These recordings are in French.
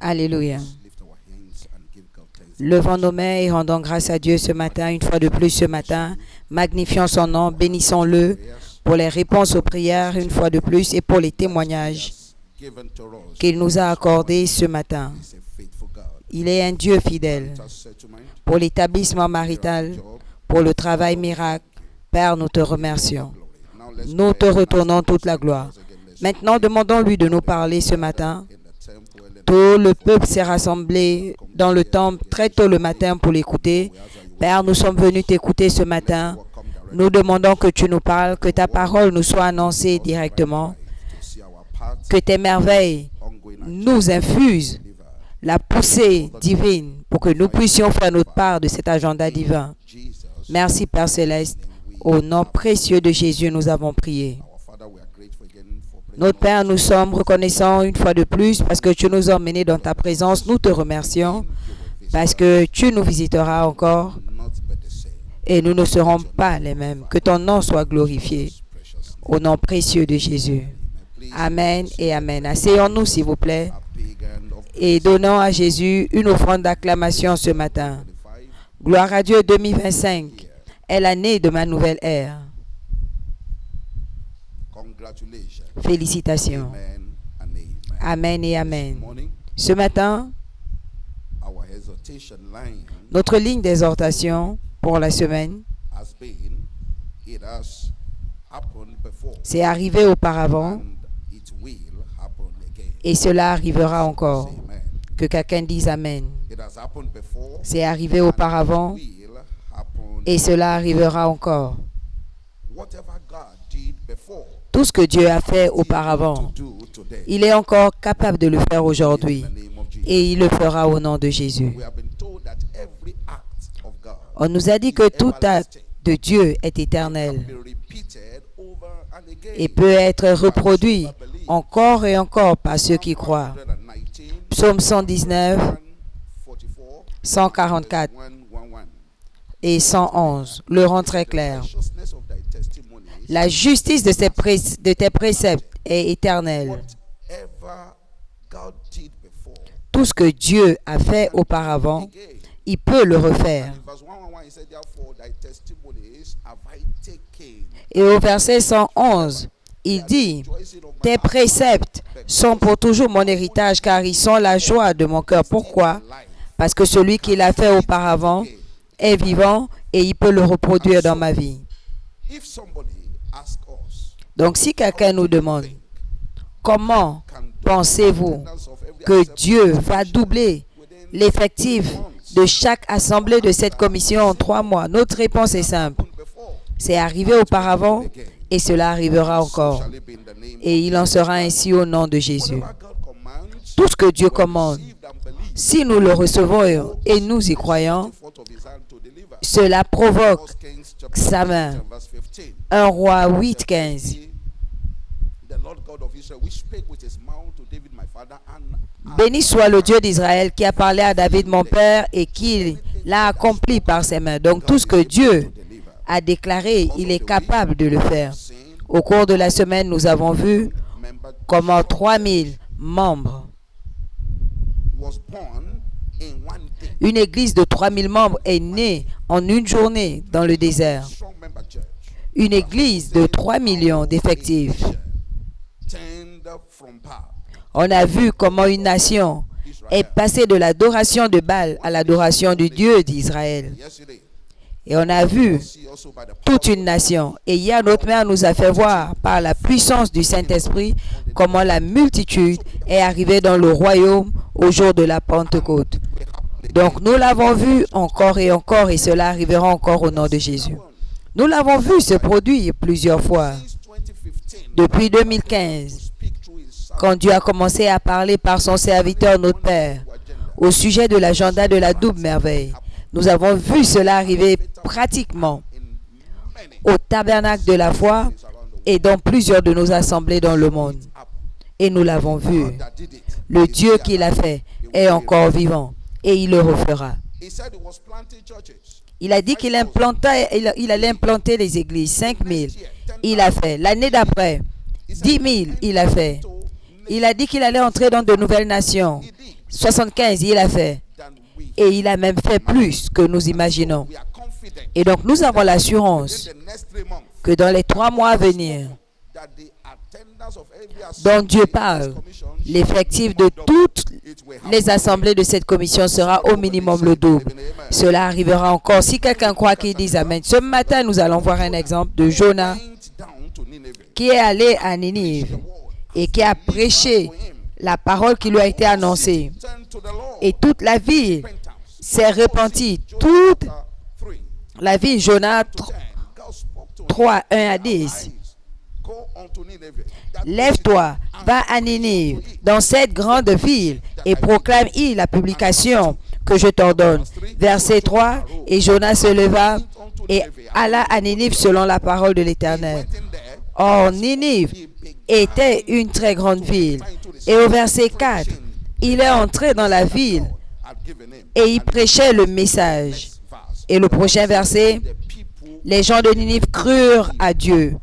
Alléluia. Levons nos mains et rendons grâce à Dieu ce matin, une fois de plus ce matin. Magnifions son nom, bénissons-le pour les réponses aux prières une fois de plus et pour les témoignages qu'il nous a accordés ce matin. Il est un Dieu fidèle. Pour l'établissement marital, pour le travail miracle, Père, nous te remercions. Nous te retournons toute la gloire. Maintenant, demandons-lui de nous parler ce matin. Tout le peuple s'est rassemblé dans le temple très tôt le matin pour l'écouter. Père, nous sommes venus t'écouter ce matin. Nous demandons que tu nous parles, que ta parole nous soit annoncée directement, que tes merveilles nous infusent la poussée divine pour que nous puissions faire notre part de cet agenda divin. Merci Père Céleste. Au nom précieux de Jésus, nous avons prié. Notre Père, nous sommes reconnaissants une fois de plus parce que tu nous as emmenés dans ta présence. Nous te remercions parce que tu nous visiteras encore et nous ne serons pas les mêmes. Que ton nom soit glorifié au nom précieux de Jésus. Amen et Amen. Asseyons-nous s'il vous plaît et donnons à Jésus une offrande d'acclamation ce matin. Gloire à Dieu, 2025 est l'année de ma nouvelle ère. Félicitations. Amen et Amen. Ce matin, notre ligne d'exhortation pour la semaine, c'est arrivé auparavant et cela arrivera encore. Que quelqu'un dise Amen. C'est arrivé auparavant et cela arrivera encore. Tout ce que Dieu a fait auparavant, il est encore capable de le faire aujourd'hui et il le fera au nom de Jésus. On nous a dit que tout acte de Dieu est éternel et peut être reproduit encore et encore par ceux qui croient. Psaume 119, 144 et 111 le rend très clair. La justice de tes préceptes est éternelle. Tout ce que Dieu a fait auparavant, il peut le refaire. Et au verset 111, il dit, « Tes préceptes sont pour toujours mon héritage, car ils sont la joie de mon cœur. » Pourquoi? Parce que celui qui l'a fait auparavant est vivant et il peut le reproduire dans ma vie. Donc, si quelqu'un nous demande, comment pensez-vous que Dieu va doubler l'effectif de chaque assemblée de cette commission en 3 mois? Notre réponse est simple. C'est arrivé auparavant et cela arrivera encore. Et il en sera ainsi au nom de Jésus. Tout ce que Dieu commande, si nous le recevons et nous y croyons, cela provoque sa main. 1 Roi 8, 15. Béni soit le Dieu d'Israël qui a parlé à David mon père et qui l'a accompli par ses mains. Donc tout ce que Dieu a déclaré, il est capable de le faire. Au cours de la semaine, nous avons vu comment 3000 membres, une église de 3000 membres est née en une journée dans le désert. Une église de 3 millions d'effectifs. On a vu comment une nation est passée de l'adoration de Baal à l'adoration du Dieu d'Israël. Et on a vu toute une nation. Et hier, notre mère nous a fait voir par la puissance du Saint-Esprit comment la multitude est arrivée dans le royaume au jour de la Pentecôte. Donc nous l'avons vu encore et encore et cela arrivera encore au nom de Jésus. Nous l'avons vu se produire plusieurs fois. Depuis 2015, quand Dieu a commencé à parler par son serviteur, notre Père, au sujet de l'agenda de la double merveille, nous avons vu cela arriver pratiquement au tabernacle de la foi et dans plusieurs de nos assemblées dans le monde. Et nous l'avons vu. Le Dieu qui l'a fait est encore vivant et il le refera. Il a dit qu'il allait implanter les églises, 5000. Il a fait. L'année d'après, 10 000, il a fait. Il a dit qu'il allait entrer dans de nouvelles nations. 75, il a fait. than we Et il a même fait plus que nous imaginons. we are confident Et donc nous avons l'assurance in the next 3 months que dans les 3 mois à venir, that the attendance of every dont Dieu assembly in parle, this commission l'effectif de toutes it will happen. les assemblées de cette commission sera au minimum le double. Cela arrivera encore. Si quelqu'un croit qu'il dise Amen. Ce matin, nous allons voir un exemple de Jonas Went down to Nineveh. qui est allé à Ninive et qui a prêché la parole qui lui a été annoncée. Turn to the Lord. Et toute la ville Repentance. s'est repentie. Toute Chapter 3. la ville, Jonas 10. God spoke to him. 3, 1 à 10. Arise, go unto Nineveh. That Lève-toi, va à Ninive, dans cette grande ville, et proclame-y la publication que je t'ordonne. Verset 3, et Jonas se leva et alla à Ninive selon la parole de l'Éternel. went in there. Or, Ninive était une très grande ville. Et au verset 4, il est entré dans la ville Had given him. et il prêchait le message. Verse. Et le prochain verset, The people les gens de Ninive crurent à Dieu.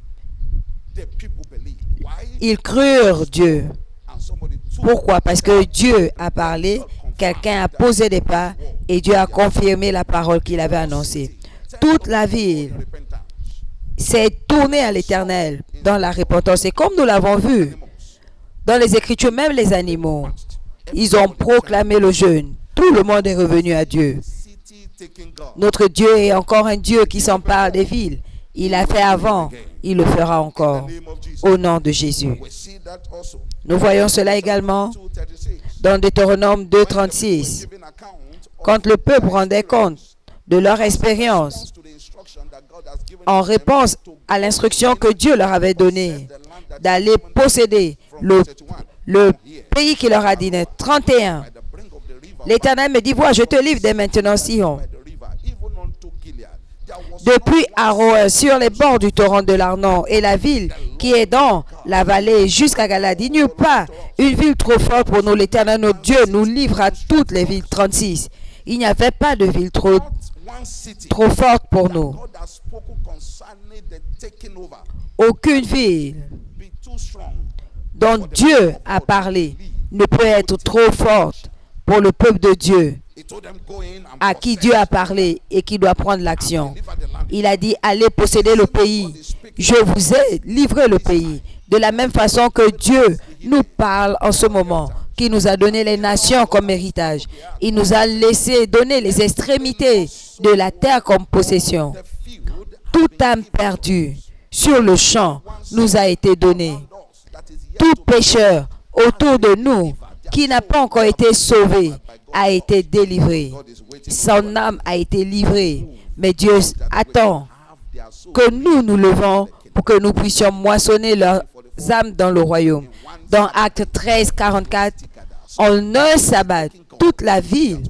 believed. Why? Ils crurent Dieu. And somebody took Pourquoi? Parce que Dieu a parlé, quelqu'un a posé des pas et Dieu a confirmé la parole qu'il avait annoncée. Toute la ville repentance. s'est tournée à l'Éternel dans la repentance. Et comme nous l'avons vu dans les Écritures, même les animaux, ils ont proclamé le jeûne. Tout le monde est revenu à Dieu. City taking God. Notre Dieu est encore un Dieu qui s'empare des villes. Il l'a fait avant, il le fera encore. Name of Jesus. Au nom de Jésus. We see that also. Nous voyons cela également 2:36. dans Deutéronome 2,36. Giving account of Quand le peuple rendait compte de leur expérience to the instruction that God has given en réponse à l'instruction que Dieu leur avait donnée d'aller posséder le pays qu'il leur a dit. 31. by the brink of the river, L'Éternel me dit, vois, je te livre dès maintenant, Sion. by the river, even unto Gilead. There was Depuis Aroër, sur les bords du torrent de l'Arnon, et la ville qui est dans la vallée jusqu'à Galade. Il n'y eut pas une ville trop forte pour nous. L'Éternel, notre Dieu, nous livre à toutes les villes. 36. Il n'y avait pas de ville trop one city forte pour nous. God has spoken concerning the taking over. Aucune ville Be too strong. dont Dieu a parlé ne peut être trop forte pour le peuple de Dieu, He told them, go in and à qui Dieu a parlé et qui doit prendre l'action. deliver the land. Il a dit, allez posséder le pays. Je vous ai livré le pays. De la même façon que Dieu nous parle en ce moment, qui nous a donné les nations comme héritage. Il nous a laissé donner les extrémités de la terre comme possession. The field Toute âme perdue sur le champ nous a été donnée. us that is yet Tout pécheur autour de nous qui n'a pas encore été sauvé a été délivré. God is waiting Son âme a été livrée. Mais Dieu attend have their soul que nous levons pour que nous puissions moissonner leurs âmes dans le royaume. Dans Actes 13, 44, en un sabbat, toute la ville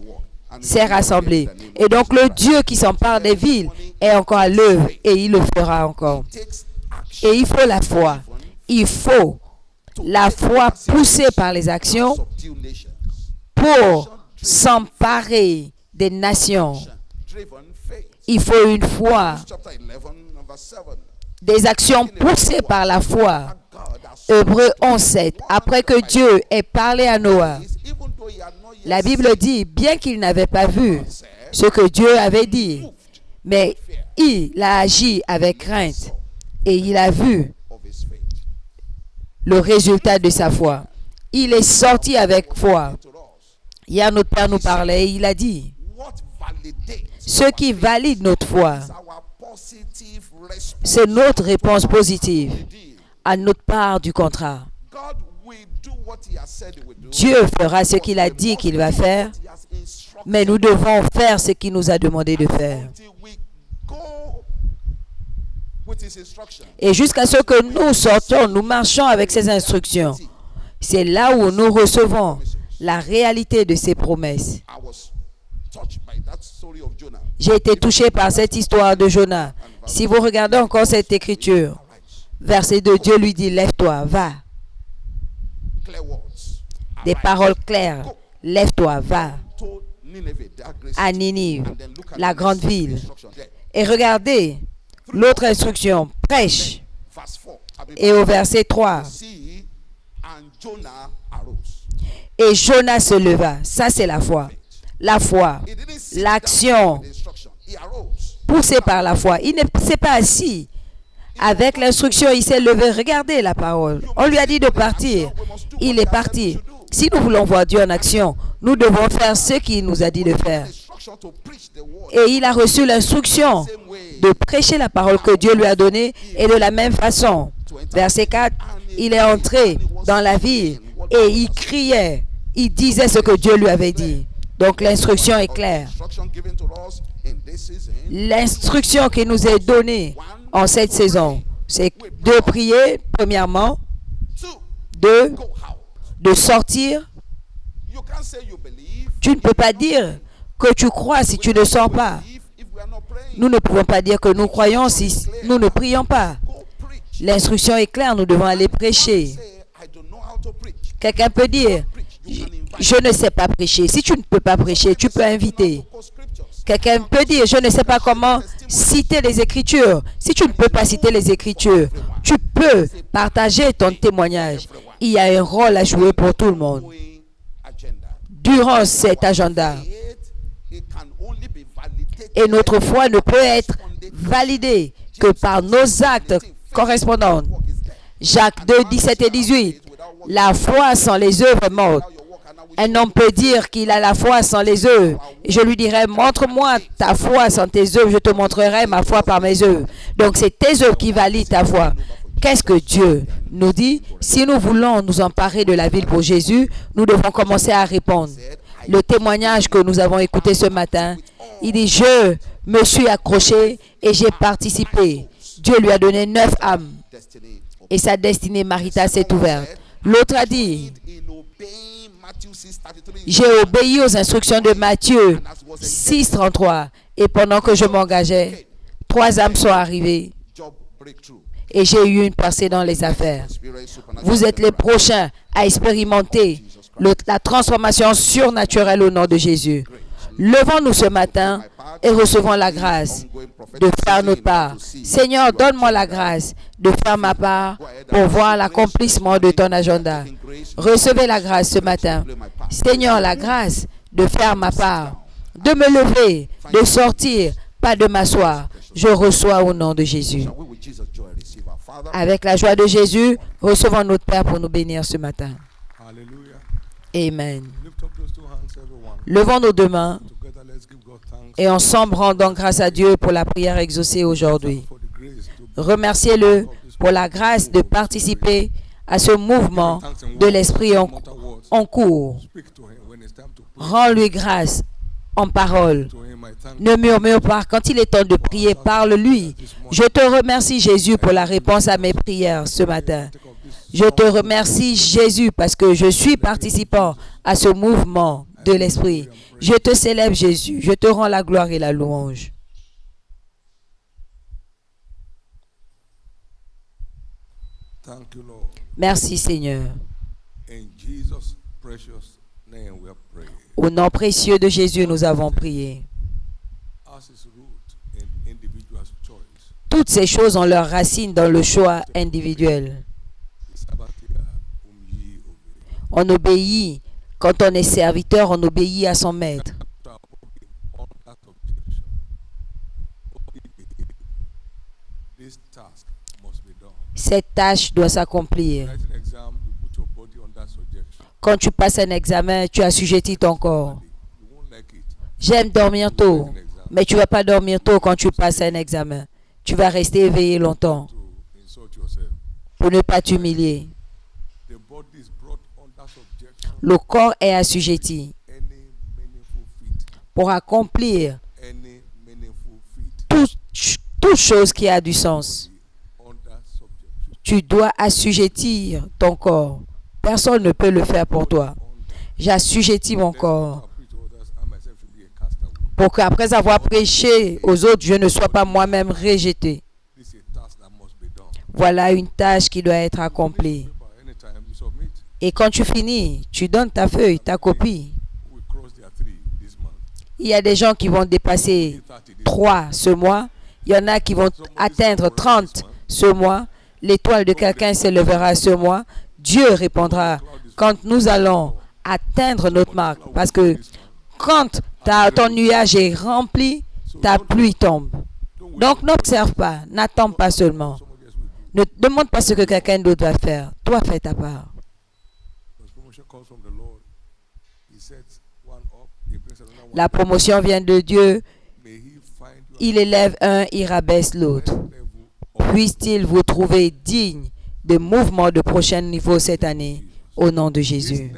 s'est rassemblée. Et donc le Dieu qui s'empare des villes est encore à l'œuvre et il le fera encore. takes action. Et il faut la foi. Il faut la foi poussée par les actions Subdue nations. pour s'emparer des nations. Driven faith. Il faut une foi, Chapter 11, verse 7. des actions poussées par la foi. God has Hébreux 11:7. Après que Dieu ait parlé à Noah, even though he had not yet la Bible dit, bien qu'il n'avait pas vu ce que Dieu avait dit, mais il a agi avec crainte et il a vu of his faith le résultat de sa foi. Il est sorti avec foi. to us, Hier, notre Père nous parlait et il a dit, what validates ce qui valide notre foi, our positive response. c'est notre réponse positive Indeed, à notre part du contrat. God will do what he has said he will do. Dieu fera ce qu'il a dit qu'il va faire, He has instructed mais nous devons faire ce qu'il nous a demandé de faire. until we go with his instruction. Et jusqu'à ce que nous sortions, nous marchons avec ses instructions. C'est là où nous recevons la réalité de ses promesses. I was touched by that story of Jonah. J'ai été touché par cette histoire de Jonas. Si vous regardez encore cette écriture, verset 2, Dieu lui dit, lève-toi, va. Clear words. Des paroles claires. Lève-toi, va To Nineveh, that great à city. Ninive, And then look at la the grande next ville. instruction there. Et regardez l'autre instruction, prêche. Verse 4. Et au verset 3, See, and Jonah arose. Et Jonas se leva. Ça, c'est la foi. La foi, He didn't sit l'action down with instruction. He arose. poussée par la foi. Il ne s'est pas assis. Avec l'instruction, il s'est levé. Regardez la parole. On lui a dit de partir. Il est parti. Si nous voulons voir Dieu en action, nous devons faire ce qu'il nous a dit de faire. Instruction to preach the word. Et il a reçu l'instruction de prêcher la parole que Dieu lui a donnée. Et de la même façon, verset 4, il est entré dans la ville et il criait. Il disait ce que Dieu lui avait dit. Donc l'instruction est claire. Instruction given to us in this season. L'instruction qui nous est donnée en cette saison, c'est de prier, premièrement, Two, de, go out. de sortir. You can't say you believe. Tu ne peux pas dire que tu crois si tu ne sors pas. If we are not praying, Nous ne pouvons pas dire que nous croyons si nous ne prions pas. go preach. L'instruction est claire, nous devons aller prêcher. Say, I don't know how to preach. Quelqu'un peut dire, je ne sais pas prêcher. Si tu ne peux pas prêcher, tu peux inviter. Quote scriptures. Quelqu'un peut dire, je ne sais pas comment citer les Écritures. Si tu ne peux pas citer les Écritures, tu peux partager ton témoignage. Il y a un rôle à jouer pour tout le monde. Going agenda. Durant cet agenda. It can only be validated. Et notre foi ne peut être validée que par nos actes correspondants. Jacques 2, 17 et 18. La foi sans les œuvres morte. Un homme peut dire qu'il a la foi sans les œuvres. Et je lui dirai, montre-moi ta foi sans tes œuvres, je te montrerai ma foi par mes œuvres. Donc c'est tes œuvres qui valident ta foi. Qu'est-ce que Dieu nous dit? Si nous voulons nous emparer de la ville pour Jésus, nous devons commencer à répondre. Le témoignage que nous avons écouté ce matin, il dit, je me suis accroché et j'ai participé. Dieu lui a donné 9 âmes Destiny. et sa destinée maritale s'est ouverte. L'autre a dit, In obeying Matthew 6:33. j'ai obéi aux instructions de Matthieu 6,33 et pendant que je m'engageais, 3 âmes sont arrivées Job breakthrough. et j'ai eu une percée dans les affaires. Experience supernatural. Vous êtes les prochains à expérimenter la transformation surnaturelle au nom de Jésus. Levons-nous ce matin et recevons la grâce de faire notre part. Seigneur, donne-moi la grâce de faire ma part pour voir l'accomplissement de ton agenda. Recevez la grâce ce matin. Seigneur, la grâce de faire ma part, de me lever, de sortir, pas de m'asseoir. Je reçois au nom de Jésus. Shall we with Jesus' joy receive our Father? Avec la joie de Jésus, recevons notre Père pour nous bénir ce matin. Hallelujah. Amen. Lift up those two hands, everyone. Levons nos deux mains Together, let's give God thanks et ensemble rendons grâce à Dieu pour la prière exaucée aujourd'hui. for the grace to Remerciez-le pour la grâce de participer à ce mouvement de l'Esprit en cours. speak to Him when it's time to pray. Rends-lui grâce en parole. To Him, I thank Ne murmure pas. Quand il est temps de prier, parle-lui. Je te remercie, Jésus, pour la réponse à mes prières ce matin. you of this. Je te remercie, Jésus, parce que je suis participant à ce mouvement de l'Esprit. Je te célèbre, Jésus. Je te rends la gloire et la louange. Thank you, Lord. Merci, Seigneur. In Jesus' precious name, we have prayed. Au nom précieux de Jésus, nous avons prié. As is root in individual's choice, Toutes ces choses ont leur racine dans le choix individuel. Sabbatia ye obey. On obéit. Quand on est serviteur, on obéit à son maître. On that objection. This task must be done. Cette tâche doit s'accomplir. Write an exam, you put your body on that subjection. Quand tu passes un examen, tu assujettis ton corps. You won't like it. J'aime dormir tôt, mais tu vas pas dormir tôt quand tu passes un examen. Tu vas rester éveillé longtemps To insult yourself. pour ne pas t'humilier. The body is brought under subjection. Le corps est assujetti Any meaningful feat. pour accomplir Any meaningful feat. toute chose qui a du sens. Under subjection. Tu dois assujettir ton corps. Personne ne peut le faire pour toi. J'assujettis mon corps I preach to others, I myself should be a castaway. pour qu'après avoir prêché aux autres, je ne sois pas moi-même rejeté. This is a task that must be done. Voilà une tâche qui doit être accomplie. Paper, anytime you submit, Et quand tu finis, tu donnes ta feuille, ta copie. we cross their 3 this month. Il y a des gens qui vont dépasser 30 this 3 ce mois. Il y en a qui vont atteindre 30 ce mois. L'étoile de quelqu'un s'élèvera ce mois. Dieu répondra. Quand nous allons atteindre notre marque. Parce que quand ton nuage est rempli, ta pluie tombe. Donc n'observe pas, n'attends pas seulement. Ne demande pas ce que quelqu'un d'autre va faire. Toi, fais ta part. La promotion vient de Dieu. Il élève un, il rabaisse l'autre. Puisse-t-il vous trouver digne de mouvements de prochain niveau cette année, au nom de Jésus.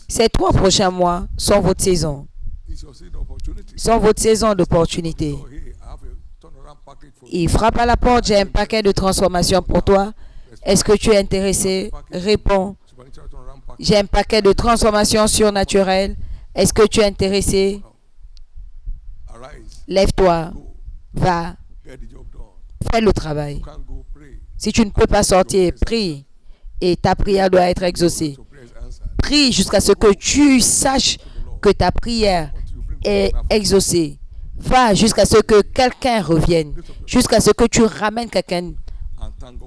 Ces 3 prochains mois sont votre saison. Sont votre saison d'opportunité. Il frappe à la porte, j'ai un paquet de transformation pour toi. Est-ce que tu es intéressé? Réponds. J'ai un paquet de transformation surnaturelle. Est-ce que tu es intéressé? Lève-toi, va, fais le travail. Si tu ne peux pas sortir, prie. Et ta prière doit être exaucée. Prie jusqu'à ce que tu saches que ta prière est exaucée. Va jusqu'à ce que quelqu'un revienne. Jusqu'à ce que tu ramènes quelqu'un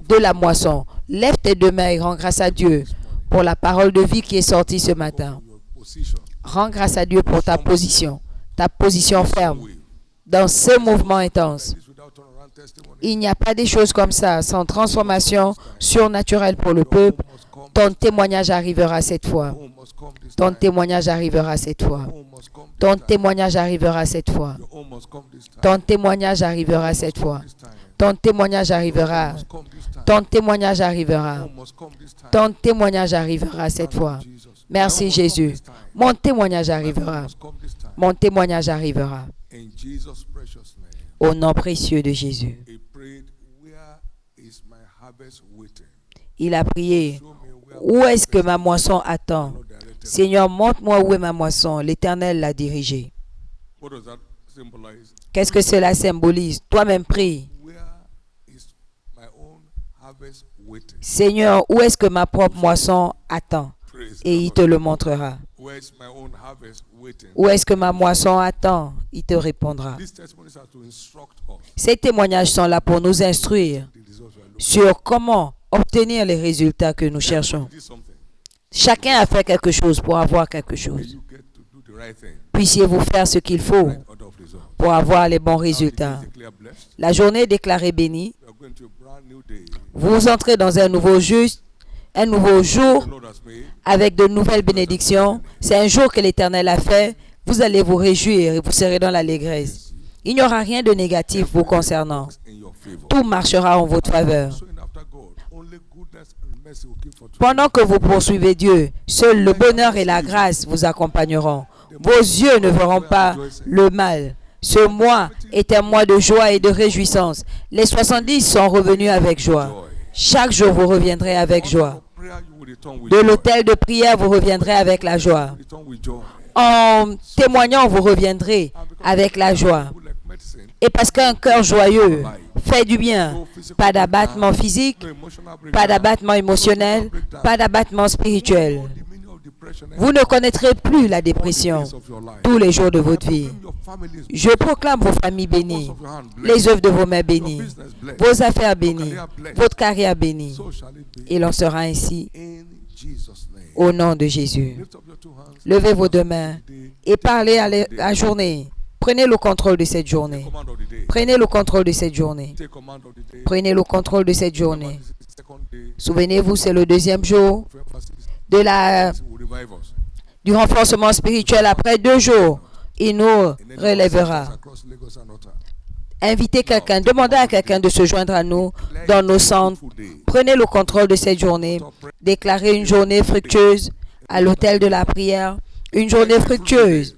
de la moisson. Lève tes 2 mains et rends grâce à Dieu pour la parole de vie qui est sortie ce matin. Rends grâce à Dieu pour ta position ferme dans ce mouvement intense. Il n'y a pas des choses comme ça sans transformation surnaturelle pour le peuple. Ton témoignage arrivera cette fois. Ton témoignage arrivera cette fois. Ton témoignage arrivera cette fois. Ton témoignage arrivera cette fois. Ton témoignage arrivera. Ton témoignage arrivera. Ton témoignage arrivera cette fois. Merci Jésus. Mon témoignage arrivera. Mon témoignage arrivera. Au nom précieux de Jésus. Il a prié. Où est-ce que ma moisson attend? Seigneur, montre-moi où est ma moisson. L'Éternel l'a dirigée. Qu'est-ce que cela symbolise? Toi-même prie. Seigneur, où est-ce que ma propre moisson attend? Et il te le montrera. Où est-ce que ma moisson attend? Il te répondra. Ces témoignages sont là pour nous instruire sur comment obtenir les résultats que nous cherchons. Chacun a fait quelque chose pour avoir quelque chose. Puissiez-vous faire ce qu'il faut pour avoir les bons résultats. La journée est déclarée bénie. Vous entrez dans un nouveau jour avec de nouvelles bénédictions. C'est un jour que l'Éternel a fait. Vous allez vous réjouir et vous serez dans l'allégresse. Il n'y aura rien de négatif vous concernant. Tout marchera en votre faveur. Pendant que vous poursuivez Dieu, seul le bonheur et la grâce vous accompagneront. Vos yeux ne verront pas le mal. Ce mois est un mois de joie et de réjouissance. Les 70 sont revenus avec joie. Chaque jour, vous reviendrez avec joie. De l'autel de prière, vous reviendrez avec la joie. En témoignant, vous reviendrez avec la joie. Et parce qu'un cœur joyeux fait du bien. Pas d'abattement physique, pas d'abattement émotionnel, pas d'abattement spirituel. Vous ne connaîtrez plus la dépression tous les jours de votre vie. Je proclame vos familles bénies, les œuvres de vos mains bénies, vos affaires bénies, votre carrière bénie. Et l'on sera ainsi au nom de Jésus. Levez vos 2 mains et parlez à la journée. Prenez le contrôle de cette journée. Prenez le contrôle de cette journée. Prenez le contrôle de cette journée. Souvenez-vous, c'est le 2e jour du renforcement spirituel. Après 2 jours, il nous relèvera. Invitez quelqu'un, demandez à quelqu'un de se joindre à nous dans nos centres. Prenez le contrôle de cette journée. Déclarez une journée fructueuse à l'autel de la prière. Une journée fructueuse